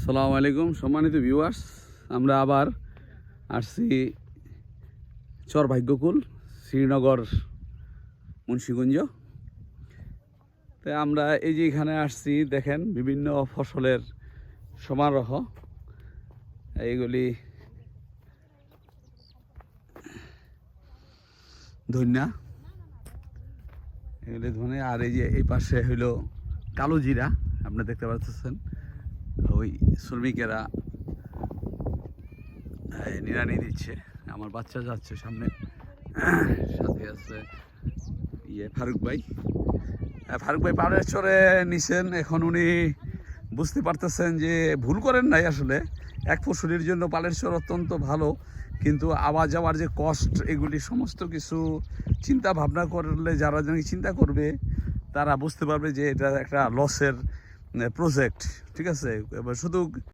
আসসালামু আলাইকুম সম্মানিত ভিউয়ার্স, আমরা আবার আসছি চর ভাগ্যকুল, শ্রীনগর, মুন্সিগঞ্জ। তাই আমরা এই যে এখানে আসছি, দেখেন বিভিন্ন ফসলের সমারোহ। এইগুলি ধনিয়া, এগুলি ধনে। আর এই যে এই পাশে হইলো কালো জিরা, আপনি দেখতে পাচ্ছেন। ওই শ্রমিকেরা নিড়ানি দিচ্ছে, আমার বাচ্চা যাচ্ছে সামনে, সাথে আছে ফারুক ভাই। ফারুক ভাই পাহাড়ের চরে নিছেন। এখন উনি বুঝতে পারতেছেন যে ভুল করেন নাই, আসলে এক ফসলির জন্য পালের চর অত্যন্ত ভালো, কিন্তু আওয়া যাওয়ার যে কষ্ট, এগুলি সমস্ত কিছু চিন্তা ভাবনা করলে যারা চিন্তা করবে তারা বুঝতে পারবে যে এটা একটা লসের প্রজেক্ট। ঠিক আছে, এবার শুধু